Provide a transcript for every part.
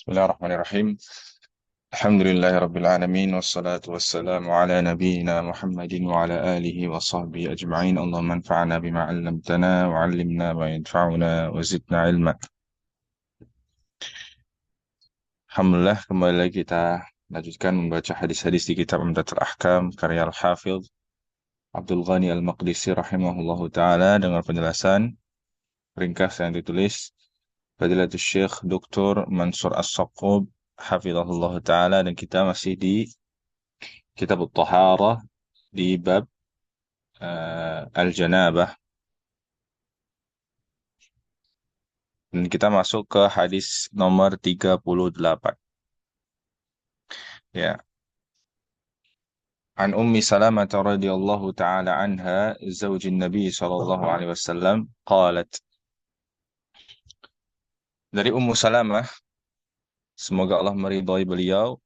Bismillahirrahmanirrahim. Alhamdulillahi alamin wassalatu wassalamu ala nabiyyina Muhammadin wa ala alihi wa sahbihi ajma'in. Allahumma anfa'na bima 'allamtana wa 'allimna ma yanfa'una wa zidna ilma. Alhamdulillah, kembali lagi kita lanjutkan membaca hadis-hadis di kitab Umdatul Ahkam karya Al-Hafidz Abdul Ghani Al-Maqdisi rahimahullahu taala dengan penjelasan ringkas yang ditulis Fadilatul Syekh Dr. Mansur As-Saqub hafizahullah taala, dan kita masih di Kitab At-Taharah di bab Al-Janabah, dan kita masuk ke hadis nomor 38. Ya. An Ummi Salamah radhiyallahu taala anha zaujin Nabi sallallahu alaihi wasallam qalat. Dari Ummu Salamah, semoga Allah meridhai beliau,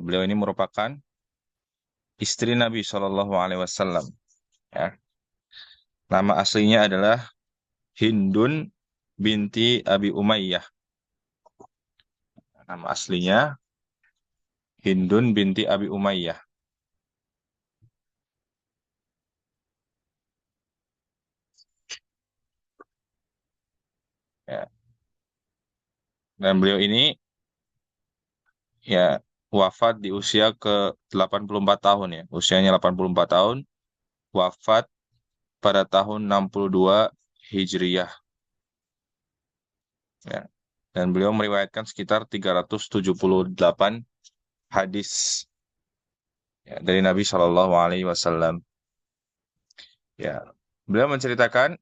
beliau ini merupakan istri Nabi sallallahu alaihi wasallam, ya. Nama aslinya adalah Hindun binti Abi Umayyah. Nama aslinya Hindun binti Abi Umayyah. Ya. Dan beliau ini ya wafat di usia ke 84 tahun, ya. Usianya 84 tahun, wafat pada tahun 62 Hijriyah. Ya. Dan beliau meriwayatkan sekitar 378 hadis, ya, dari Nabi Shallallahu alaihi wasallam. Ya. Beliau menceritakan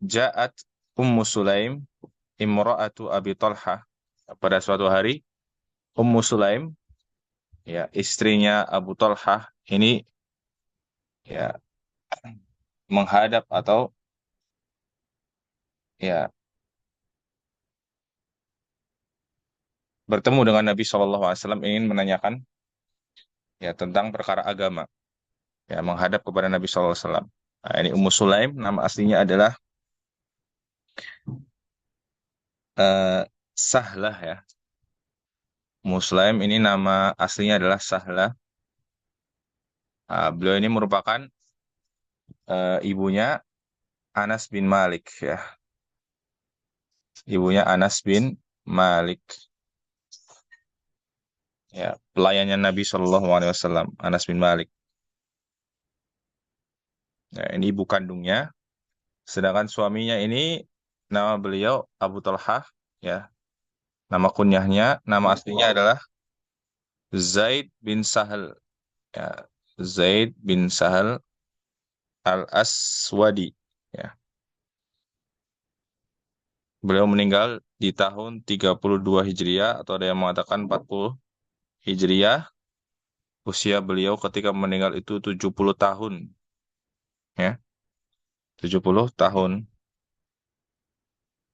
Ja'at Ummu Sulaim imra'atu Abi Talha. Pada suatu hari Ummu Sulaim, ya, istrinya Abu Talha ini, ya, menghadap atau, ya, bertemu dengan Nabi Shallallahu alaihi wasallam, ingin menanyakan, ya, tentang perkara agama, ya, menghadap kepada Nabi Shallallahu alaihi wasallam. Nah, ini Ummu Sulaim, nama aslinya adalah Sahlah, ya. Ummu Sulaim ini nama aslinya adalah Sahlah. Nah, beliau ini merupakan ibunya Anas bin Malik, ya. Ibunya Anas bin Malik, ya, pelayannya Nabi Shallallahu alaihi wasallam, Anas bin Malik. Nah, ini ibu kandungnya. Sedangkan suaminya ini nama beliau Abu Talha, ya. Nama kunyahnya, nama aslinya adalah Zaid bin Sahal, ya. Zaid bin Sahal Al-Aswadi, ya. Beliau meninggal di tahun 32 Hijriah, atau ada yang mengatakan 40 Hijriah. Usia beliau ketika meninggal itu 70 tahun, ya. 70 tahun,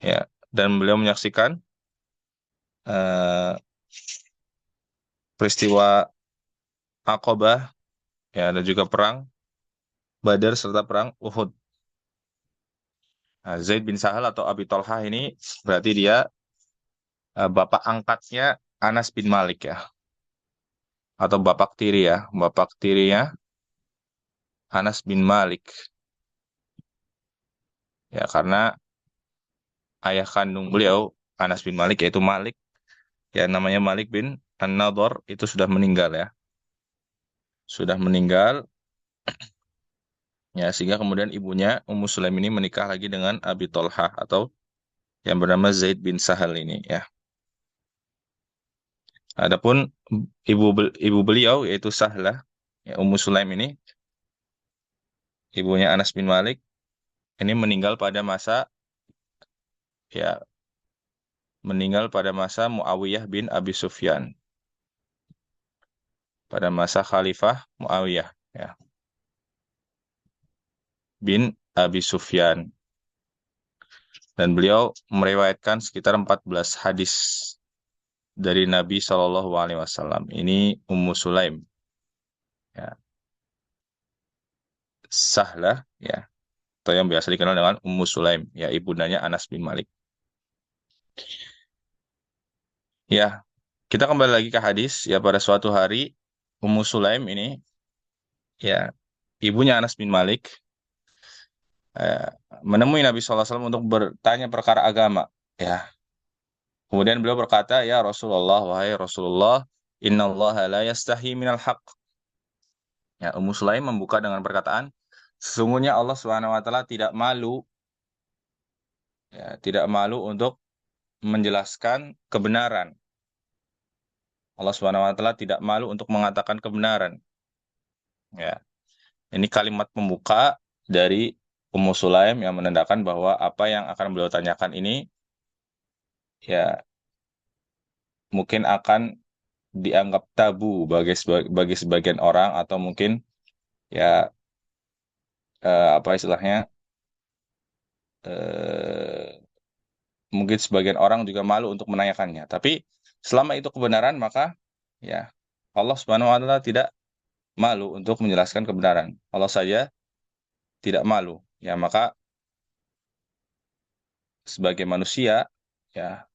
ya. Dan beliau menyaksikan eh, peristiwa Aqabah, ya, dan juga perang Badar serta perang Uhud. Nah, Zaid bin Sahal atau Abi Tolhah ini berarti dia bapak angkatnya Anas bin Malik, ya, atau bapak tiri, ya, bapak tirinya Anas bin Malik, ya, karena ayah kandung beliau Anas bin Malik, yaitu Malik, ya, namanya Malik bin An-Nadhr, itu sudah meninggal, ya, sudah meninggal, ya, sehingga kemudian ibunya Ummu Sulaim ini menikah lagi dengan Abi Tolhah atau yang bernama Zaid bin Sahal ini, ya. Adapun ibu beliau yaitu Sahlah, ya, Ummu Sulaim ini, ibunya Anas bin Malik, ini meninggal pada masa, ya, meninggal pada masa Muawiyah bin Abi Sufyan, pada masa Khalifah Muawiyah, ya, bin Abi Sufyan. Dan beliau meriwayatkan sekitar 14 hadis dari Nabi Shallallahu alaihi wasallam. Ini Ummu Sulaim, ya. Sahlah, ya, atau yang biasa dikenal dengan Ummu Sulaim, ya, ibundanya Anas bin Malik. Ya, kita kembali lagi ke hadis. Ya, pada suatu hari Ummu Sulaim ini, ya, ibunya Anas bin Malik, eh, menemui Nabi SAW untuk bertanya perkara agama. Ya, kemudian beliau berkata, ya Rasulullah, wahai Rasulullah, innallaha la yastahi minal haq. Ya, Ummu Sulaim membuka dengan perkataan, sesungguhnya Allah Subhanahu wa taala tidak malu, ya, tidak malu untuk menjelaskan kebenaran. Allah Subhanahu wa taala tidak malu untuk mengatakan kebenaran. Ya, ini kalimat pembuka dari Ummu Sulaim yang menandakan bahwa apa yang akan beliau tanyakan ini ya mungkin akan dianggap tabu bagi sebagian orang, atau mungkin ya apa istilahnya, eh, mungkin sebagian orang juga malu untuk menanyakannya. Tapi selama itu kebenaran, maka ya Allah Subhanahu wa taala tidak malu untuk menjelaskan kebenaran. Allah saja tidak malu. Ya, maka sebagai manusia, ya,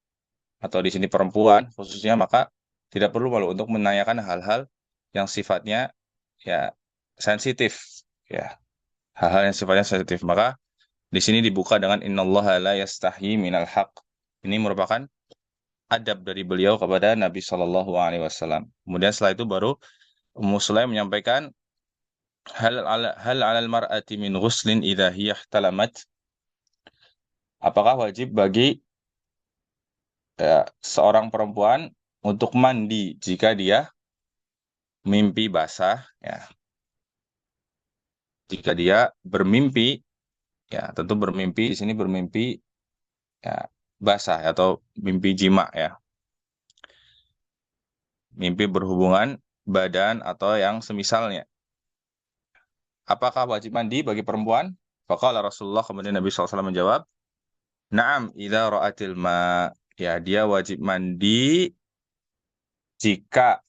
atau di sini perempuan khususnya, maka tidak perlu malu untuk menanyakan hal-hal yang sifatnya ya sensitif, ya, hal-hal yang sifatnya sensitif. Maka di sini dibuka dengan innallaha la yastahi minal haq. Ini merupakan adab dari beliau kepada Nabi Shallallahu Alaihi Wasallam. Kemudian setelah itu baru Ummu Sulaim menyampaikan, hal alal mar'ati min ghuslin idza hiya ihtalamat. Apakah wajib bagi seorang perempuan untuk mandi jika dia mimpi basah, ya, jika dia bermimpi, ya, tentu bermimpi di sini bermimpi ya basah atau mimpi jima, ya, mimpi berhubungan badan atau yang semisalnya. Apakah wajib mandi bagi perempuan? Faqala Rasulullah, kemudian Nabi SAW menjawab, Naam, idza ra'atil ma. Ya, dia wajib mandi jika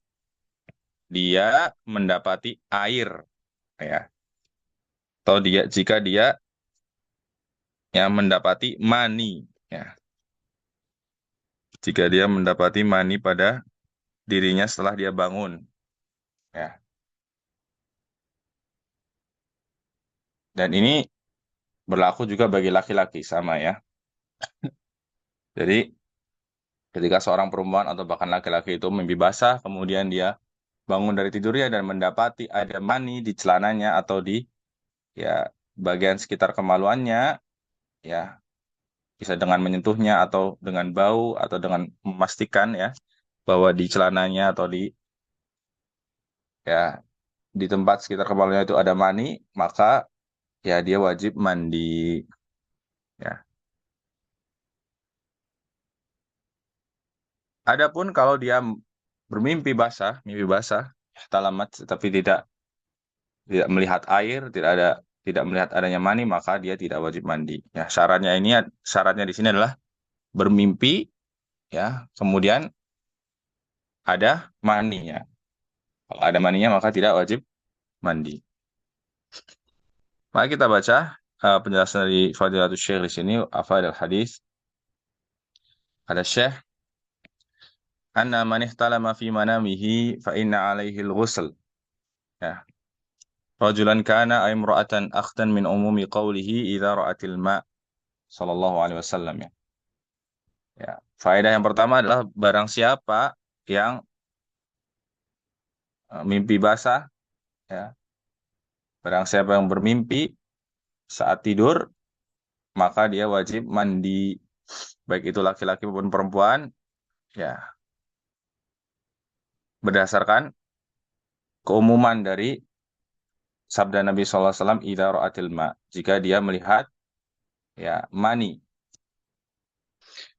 dia mendapati air, ya, atau jika dia yang mendapati mani, ya, jika dia mendapati mani pada dirinya setelah dia bangun, ya. Dan ini berlaku juga bagi laki-laki, sama, ya. Jadi ketika seorang perempuan atau bahkan laki-laki itu mimpi basah, kemudian dia bangun dari tidurnya dan mendapati ada mani di celananya atau di ya bagian sekitar kemaluannya, ya, bisa dengan menyentuhnya atau dengan bau atau dengan memastikan, ya, bahwa di celananya atau di ya di tempat sekitar kemaluannya itu ada mani, maka ya dia wajib mandi, ya. Adapun kalau dia bermimpi basah, mimpi basah, talamat, tapi tidak tidak melihat air, tidak melihat adanya mani, maka dia tidak wajib mandi. Ya, syaratnya di sini adalah bermimpi, ya, kemudian ada maninya. Kalau ada maninya maka tidak wajib mandi. Mari kita baca penjelasan dari Fadilatul Syekh di sini, afadal hadis. Ada Syekh, anna man ihtalama fi manamihi fa inna alaihi al-ghusl. Ya. Rajulan kana ay imra'atan akhtan min umumi qawlihi idza ra'atil ma' sallallahu alaihi wasallam, ya. Ya. Faedah yang pertama adalah barang siapa yang mimpi basah, ya. Barang siapa yang bermimpi saat tidur, maka dia wajib mandi, baik itu laki-laki maupun perempuan, ya, berdasarkan keumuman dari sabda Nabi SAW, idza ra'atil ma, jika dia melihat ya mani.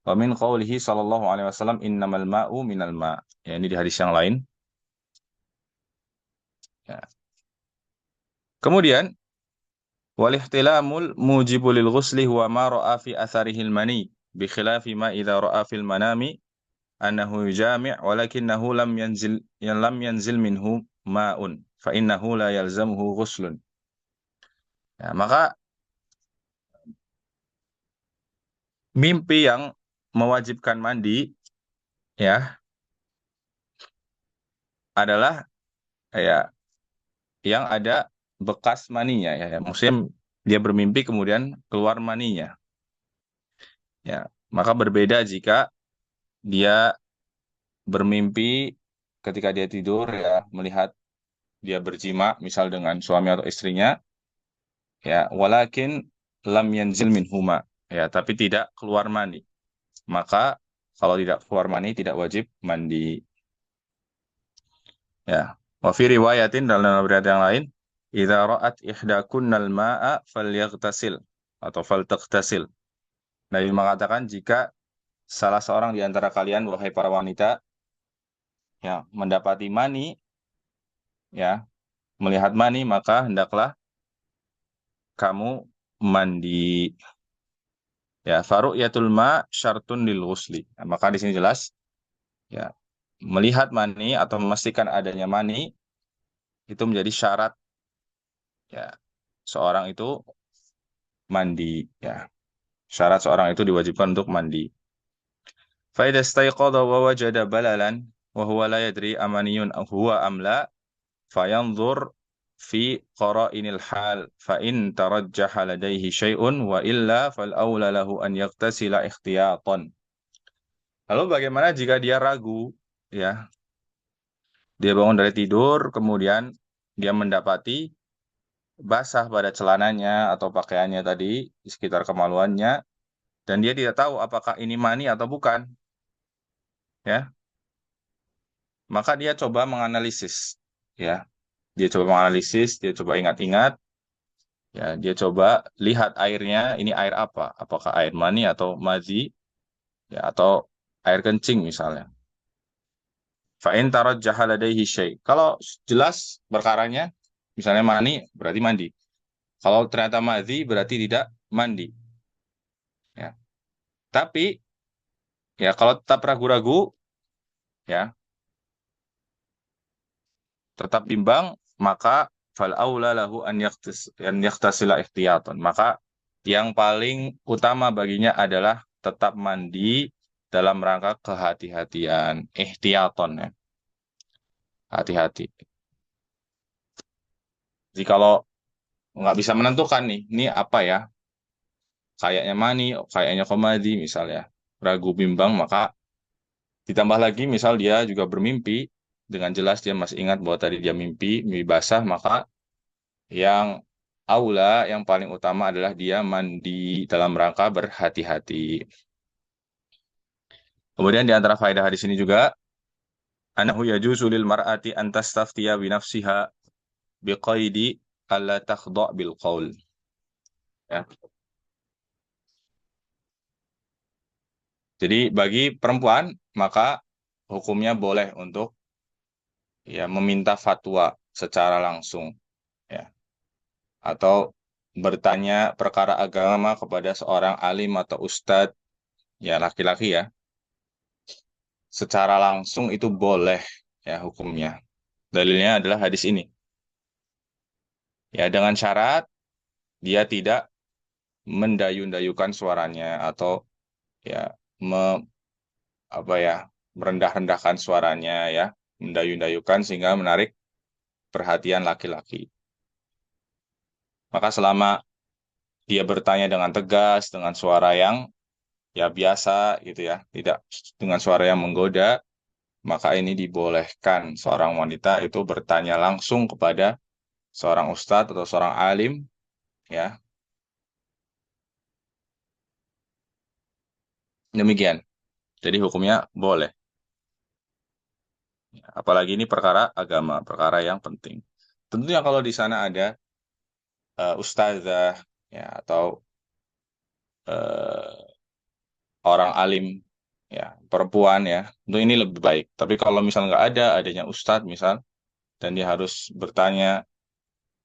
Wa min qawlihi sallallahu alaihi wasallam, innamal ma'u minal ma. Ya, ini di hadis yang lain. Ya. Kemudian wal ihtilamul mujibu lil ghusli huwa ma ra'a fi atharihi al mani bi khilafi ma idza ra'a fil manami annahu yujami' walakinnahu lam yanzil minhu ma'un fa innahu la yalzamuhu ghuslun. Ya, maka mimpi yang mewajibkan mandi, ya, adalah ya yang ada bekas maninya ya. Maksudnya dia bermimpi kemudian keluar maninya. Ya, maka berbeda jika dia bermimpi ketika dia tidur ya melihat dia berjima misal dengan suami atau istrinya ya walakin lam yanzil minhuma ya tapi tidak keluar mani. Maka kalau tidak keluar mani tidak wajib mandi. Ya. Wa fi riwayatin dalam riwayat yang lain, idza ra'at ihdakunnal ma'a falyaghtasil atau faltaghtasil. Nabi mengatakan jika salah seorang di antara kalian wahai para wanita ya mendapati mani ya melihat mani maka hendaklah kamu mandi. Ya, faru'yatul ma syartun lil ghusli. Nah, maka di sini jelas ya melihat mani atau memastikan adanya mani itu menjadi syarat ya seorang itu mandi ya. Syarat seorang itu diwajibkan untuk mandi. Fa idza istayqadha wa wajada balalan wa huwa la yadri amaniyun huwa am la fayanzur fi qara'inil hal fa in tarajjaha ladaihi syai'un wa illa fal aula lahu an yaghtasila ikhtiyatan. Lalu bagaimana jika dia ragu ya, dia bangun dari tidur kemudian dia mendapati basah pada celananya atau pakaiannya tadi di sekitar kemaluannya dan dia tidak tahu apakah ini mani atau bukan ya, maka dia coba menganalisis ya. Dia coba menganalisis, dia coba ingat-ingat ya, dia coba lihat airnya ini air apa? Apakah air mani atau madhi ya atau air kencing misalnya. Fa in tarajjaha ladaihi syai'. Kalau jelas perkaranya misalnya mani berarti mandi. Kalau ternyata madhi berarti tidak mandi ya. Tapi ya kalau tetap ragu-ragu ya, tetap bimbang maka fal aula lahu an yaktasila ihtiyatan. Maka yang paling utama baginya adalah tetap mandi dalam rangka kehati-hatian, ihtiyatan ya, hati-hati. Jadi kalau nggak bisa menentukan nih, ini apa ya? Kayaknya mani, kayaknya komadi misalnya. Ragu bimbang maka ditambah lagi misal dia juga bermimpi dengan jelas dia masih ingat bahwa tadi dia mimpi basah maka yang aula yang paling utama adalah dia mandi dalam rangka berhati-hati. Kemudian di antara faedah hadis ini juga anahu yajuzu lil mar'ati an tastaftiya bi nafsiha biqaidi alla takhdha bil qaul. Ya. Jadi bagi perempuan maka hukumnya boleh untuk ya meminta fatwa secara langsung ya atau bertanya perkara agama kepada seorang alim atau ustadz ya laki-laki ya secara langsung itu boleh ya hukumnya. Dalilnya adalah hadis ini. Ya dengan syarat dia tidak mendayu-dayukan suaranya atau ya me, apa ya merendah-rendahkan suaranya ya, mendayu-dayukan sehingga menarik perhatian laki-laki. Maka selama dia bertanya dengan tegas dengan suara yang ya biasa gitu ya, tidak dengan suara yang menggoda, maka ini dibolehkan seorang wanita itu bertanya langsung kepada seorang ustadz atau seorang alim ya. Demikian. Jadi hukumnya boleh. Apalagi ini perkara agama, perkara yang penting. Tentunya kalau di sana ada ustazah ya atau eh, orang alim ya perempuan ya, tentu ini lebih baik. Tapi kalau misal nggak ada, adanya ustadz misal dan dia harus bertanya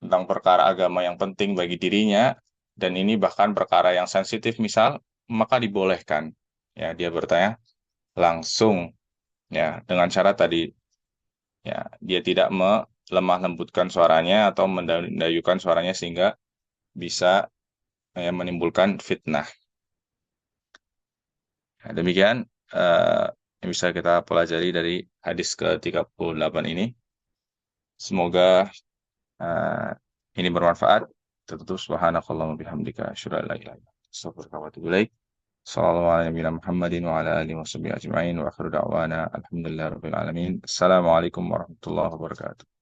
tentang perkara agama yang penting bagi dirinya dan ini bahkan perkara yang sensitif misal, maka dibolehkan ya dia bertanya langsung ya dengan syarat tadi ya dia tidak melemah lembutkan suaranya atau mendayukan suaranya sehingga bisa ya, menimbulkan fitnah. Nah, demikian yang bisa kita pelajari dari hadis ke-38 ini. Semoga eh, ini bermanfaat. Tutup subhanakallahumma bihamdika asyhadu an la ilaha illa anta astaghfiruka wa atubu ilaik. Sallallahu alaihi Muhammadin wa ala alihi wa sahbihi ajma'in wa akhiru da'wana alhamdulillahirabbil alamin. Assalamualaikum warahmatullahi wabarakatuh.